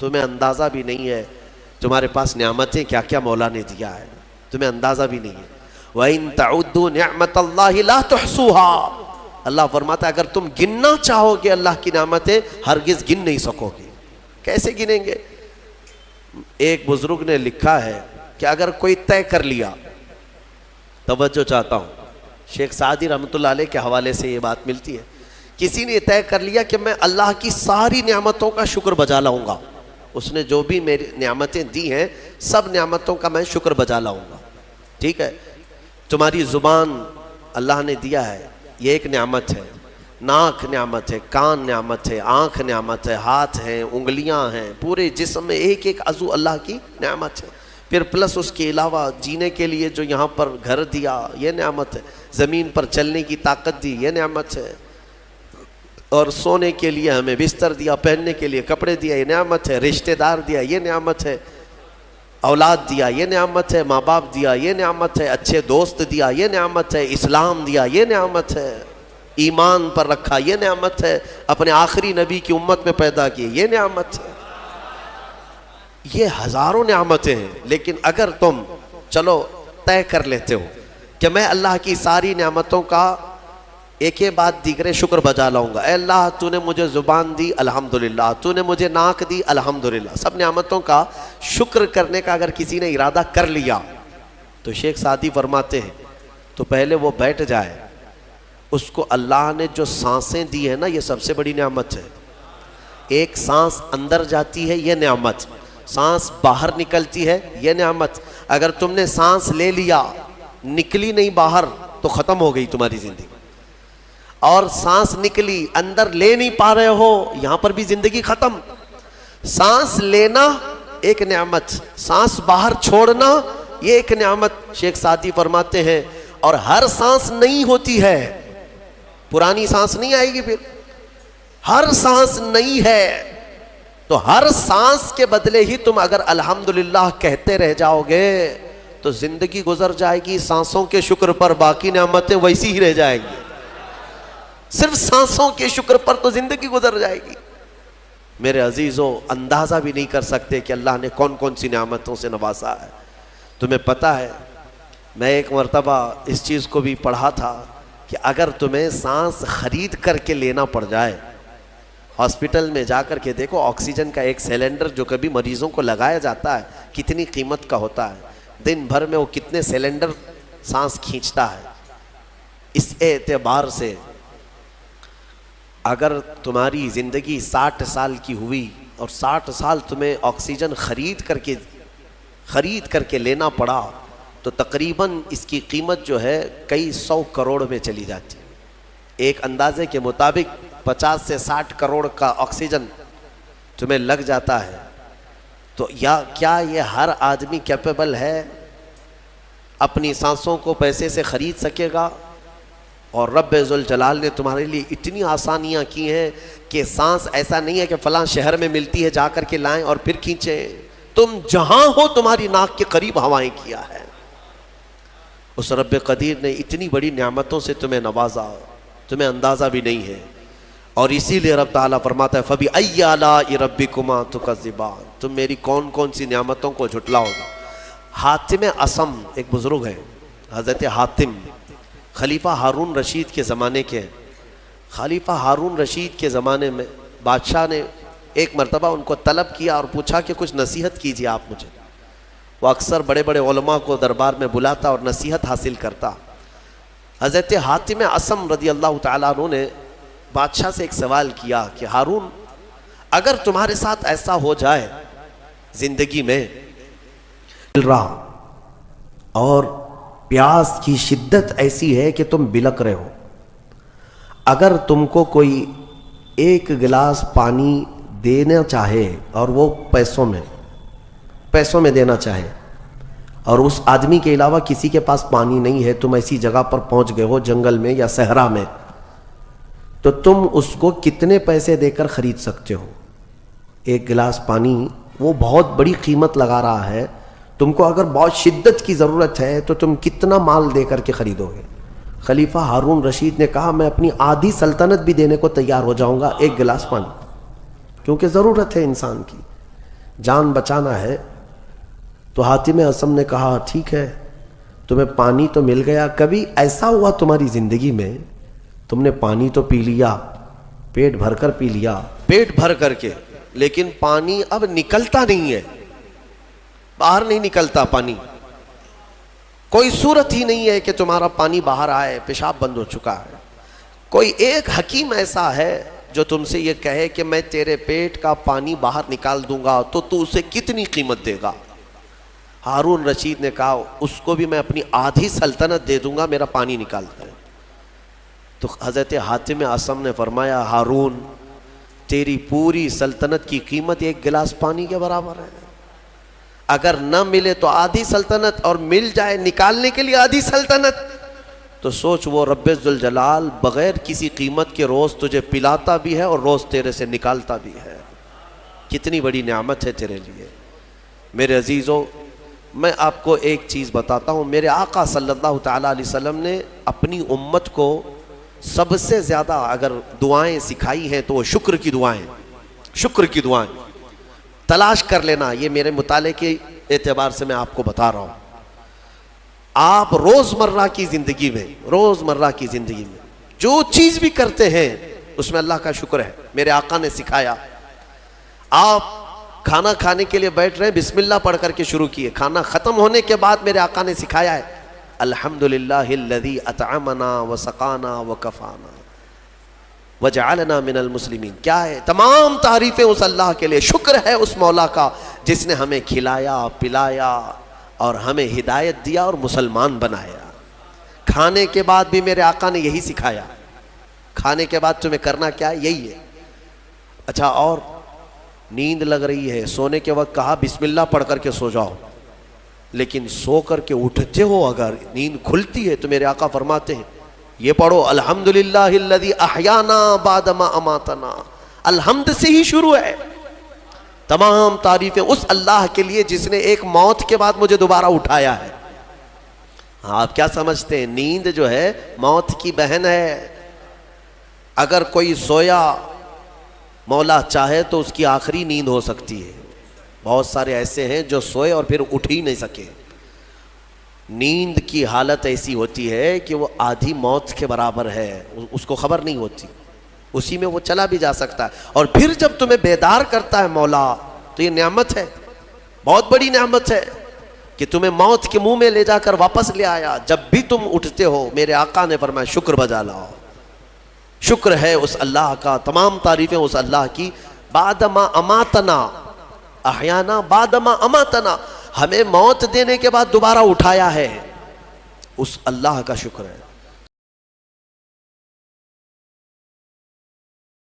تمہیں اندازہ بھی نہیں ہے تمہارے پاس نعمتیں کیا کیا مولا نے دیا ہے، تمہیں اندازہ بھی نہیں ہے۔ وَإِن تَعُدُّوا نِعْمَةَ اللَّهِ لَا تُحْصُوهَا، اللہ فرماتا ہے اگر تم گننا چاہو گے اللہ کی نعمتیں ہرگز گن نہیں سکو گے۔ کیسے گنیں گے؟ ایک بزرگ نے لکھا ہے کہ اگر کوئی طے کر لیا، توجہ چاہتا ہوں، شیخ سعدی رحمۃ اللہ علیہ کے حوالے سے یہ بات ملتی ہے، کسی نے طے کر لیا کہ میں اللہ کی ساری نعمتوں کا شکر بجا لاؤں گا، اس نے جو بھی میری نعمتیں دی ہیں سب نعمتوں کا میں شکر بجا لاؤں گا، ٹھیک ہے؟ تمہاری زبان اللہ نے دیا ہے، یہ ایک نعمت ہے، ناک نعمت ہے، کان نعمت ہے، آنکھ نعمت ہے، ہاتھ ہیں، انگلیاں ہیں، پورے جسم میں ایک ایک عضو اللہ کی نعمت ہے، پھر پلس اس کے علاوہ جینے کے لیے جو یہاں پر گھر دیا یہ نعمت ہے، زمین پر چلنے کی طاقت دی یہ نعمت ہے، اور سونے کے لیے ہمیں بستر دیا، پہننے کے لیے کپڑے دیا یہ نعمت ہے، رشتہ دار دیا یہ نعمت ہے، اولاد دیا یہ نعمت ہے، ماں باپ دیا یہ نعمت ہے، اچھے دوست دیا یہ نعمت ہے، اسلام دیا یہ نعمت ہے، ایمان پر رکھا یہ نعمت ہے، اپنے آخری نبی کی امت میں پیدا کیے یہ نعمت ہے۔ یہ ہزاروں نعمتیں ہیں، لیکن اگر تم چلو طے کر لیتے ہو کہ میں اللہ کی ساری نعمتوں کا ایک ہی بات دیگرے شکر بجا لاؤں گا، اے اللہ تو نے مجھے زبان دی الحمدللہ، تو نے مجھے ناک دی الحمدللہ، سب نعمتوں کا شکر کرنے کا اگر کسی نے ارادہ کر لیا تو شیخ سعدی فرماتے ہیں تو پہلے وہ بیٹھ جائے، اس کو اللہ نے جو سانسیں دی ہیں نا یہ سب سے بڑی نعمت ہے۔ ایک سانس اندر جاتی ہے یہ نعمت، سانس باہر نکلتی ہے یہ نعمت۔ اگر تم نے سانس لے لیا نکلی نہیں باہر تو ختم ہو گئی تمہاری زندگی، اور سانس نکلی اندر لے نہیں پا رہے ہو یہاں پر بھی زندگی ختم۔ سانس لینا ایک نعمت، سانس باہر چھوڑنا یہ ایک نعمت۔ شیخ سعدی فرماتے ہیں اور ہر سانس نئی ہوتی ہے، پرانی سانس نہیں آئے گی، پھر ہر سانس نئی ہے، تو ہر سانس کے بدلے ہی تم اگر الحمدللہ کہتے رہ جاؤ گے تو زندگی گزر جائے گی سانسوں کے شکر پر، باقی نعمتیں ویسی ہی رہ جائیں گی، صرف سانسوں کے شکر پر تو زندگی گزر جائے گی۔ میرے عزیزو اندازہ بھی نہیں کر سکتے کہ اللہ نے کون کون سی نعمتوں سے نوازا ہے۔ تمہیں پتہ ہے میں ایک مرتبہ اس چیز کو بھی پڑھا تھا کہ اگر تمہیں سانس خرید کر کے لینا پڑ جائے، ہاسپٹل میں جا کر کے دیکھو آکسیجن کا ایک سلنڈر جو کبھی مریضوں کو لگایا جاتا ہے کتنی قیمت کا ہوتا ہے، دن بھر میں وہ کتنے سلنڈر سانس کھینچتا ہے۔ اس اعتبار سے اگر تمہاری زندگی 60 سال کی ہوئی اور 60 سال تمہیں آکسیجن خرید کر کے لینا پڑا تو تقریباً اس کی قیمت جو ہے کئی 100 کروڑ میں چلی جاتی ہے۔ ایک اندازے کے مطابق 50 سے 60 کروڑ کا آکسیجن تمہیں لگ جاتا ہے، تو کیا یہ ہر آدمی کیپیبل ہے اپنی سانسوں کو پیسے سے خرید سکے گا؟ اور رب ذوالجلال نے تمہارے لیے اتنی آسانیاں کی ہیں کہ سانس ایسا نہیں ہے کہ فلاں شہر میں ملتی ہے جا کر کے لائیں اور پھر کھینچیں، تم جہاں ہو تمہاری ناک کے قریب ہوائیں کیا ہے۔ اس رب قدیر نے اتنی بڑی نعمتوں سے تمہیں نوازا، تمہیں اندازہ بھی نہیں ہے، اور اسی لیے رب تعالیٰ فرماتا ہے فَبِأَيِّ آلَاءِ رَبِّكُمَا تُكَذِّبَانِ، تم میری کون کون سی نعمتوں کو جھٹلاؤ گے۔ حاتم اصم ایک بزرگ ہے، حضرت حاتم خلیفہ ہارون رشید کے زمانے کے ہیں۔ خلیفہ ہارون رشید کے زمانے میں بادشاہ نے ایک مرتبہ ان کو طلب کیا اور پوچھا کہ کچھ نصیحت کیجیے آپ مجھے۔ وہ اکثر بڑے بڑے علماء کو دربار میں بلاتا اور نصیحت حاصل کرتا۔ حضرت حاتم اصم رضی اللہ تعالیٰ عنہ نے بادشاہ سے ایک سوال کیا کہ ہارون اگر تمہارے ساتھ ایسا ہو جائے زندگی میں رہا اور پیاس کی شدت ایسی ہے کہ تم بلک رہے ہو، اگر تم کو کوئی ایک گلاس پانی دینا چاہے اور وہ پیسوں میں دینا چاہے اور اس آدمی کے علاوہ کسی کے پاس پانی نہیں ہے، تم ایسی جگہ پر پہنچ گئے ہو جنگل میں یا صحرا میں، تو تم اس کو کتنے پیسے دے کر خرید سکتے ہو؟ ایک گلاس پانی وہ بہت بڑی قیمت لگا رہا ہے، تم کو اگر بہت شدت کی ضرورت ہے تو تم کتنا مال دے کر کے خریدو گے؟ خلیفہ ہارون رشید نے کہا میں اپنی آدھی سلطنت بھی دینے کو تیار ہو جاؤں گا ایک گلاس پانی، کیونکہ ضرورت ہے انسان کی۔ جان بچانا ہے. تو حاتم اصم نے کہا ٹھیک ہے تمہیں پانی تو مل گیا, کبھی ایسا ہوا تمہاری زندگی میں تم نے پانی تو پی لیا, پیٹ بھر کر پی لیا, پیٹ بھر کر کے, لیکن پانی اب نکلتا نہیں ہے, باہر نہیں نکلتا پانی, کوئی صورت ہی نہیں ہے کہ تمہارا پانی باہر آئے, پیشاب بند ہو چکا ہے. کوئی ایک حکیم ایسا ہے جو تم سے یہ کہے کہ میں تیرے پیٹ کا پانی باہر نکال دوں گا تو تو اسے کتنی قیمت دے گا؟ ہارون رشید نے کہا اس کو بھی میں اپنی آدھی سلطنت دے دوں گا, میرا پانی نکالتا ہے. تو حضرت حاتم اصم نے فرمایا ہارون تیری پوری سلطنت کی قیمت ایک گلاس پانی کے برابر ہے. اگر نہ ملے تو آدھی سلطنت, اور مل جائے نکالنے کے لیے آدھی سلطنت, تو سوچ وہ رب ذوالجلال بغیر کسی قیمت کے روز تجھے پلاتا بھی ہے اور روز تیرے سے نکالتا بھی ہے. کتنی بڑی نعمت ہے تیرے لیے. میرے عزیزو, میں آپ کو ایک چیز بتاتا ہوں, میرے آقا صلی اللہ تعالیٰ علیہ وسلم نے اپنی امت کو سب سے زیادہ اگر دعائیں سکھائی ہیں تو وہ شکر کی دعائیں, شکر کی دعائیں. تلاش کر لینا, یہ میرے مطالعے کے اعتبار سے میں آپ کو بتا رہا ہوں. آپ روزمرہ کی زندگی میں, روزمرہ کی زندگی میں جو چیز بھی کرتے ہیں اس میں اللہ کا شکر ہے. میرے آقا نے سکھایا, آپ کھانا کھانے کے لیے بیٹھ رہے ہیں, بسم اللہ پڑھ کر کے شروع کیے. کھانا ختم ہونے کے بعد میرے آقا نے سکھایا ہے الحمدللہ الذی اطعمنا وسقانا وکفانا وجعلنا من المسلمین. کیا ہے؟ تمام تعریفیں اس اللہ کے لیے, شکر ہے اس مولا کا جس نے ہمیں کھلایا پلایا اور ہمیں ہدایت دیا اور مسلمان بنایا. کھانے کے بعد بھی میرے آقا نے یہی سکھایا, کھانے کے بعد تمہیں کرنا کیا ہے, یہی ہے. اچھا, اور نیند لگ رہی ہے, سونے کے وقت کہا بسم اللہ پڑھ کر کے سو جاؤ, لیکن سو کر کے اٹھتے ہو اگر نیند کھلتی ہے تو میرے آقا فرماتے ہیں یہ پڑھو الحمدللہ الذی احیانا بعد ما اماتنا. الحمد سے ہی شروع ہے. تمام تعریفیں اس اللہ کے لیے جس نے ایک موت کے بعد مجھے دوبارہ اٹھایا ہے. آپ کیا سمجھتے ہیں نیند جو ہے موت کی بہن ہے. اگر کوئی سویا مولا چاہے تو اس کی آخری نیند ہو سکتی ہے. بہت سارے ایسے ہیں جو سوئے اور پھر اٹھ ہی نہیں سکے. نیند کی حالت ایسی ہوتی ہے کہ وہ آدھی موت کے برابر ہے, اس کو خبر نہیں ہوتی, اسی میں وہ چلا بھی جا سکتا ہے. اور پھر جب تمہیں بیدار کرتا ہے مولا تو یہ نعمت ہے, بہت بڑی نعمت ہے کہ تمہیں موت کے منہ میں لے جا کر واپس لے آیا. جب بھی تم اٹھتے ہو میرے آقا نے فرمایا شکر بجا لاؤ. شکر ہے اس اللہ کا, تمام تعریفیں اس اللہ کی. بعد ما اماتنا احیانا بعد ما اماتنا, ہمیں موت دینے کے بعد دوبارہ اٹھایا ہے, اس اللہ کا شکر ہے.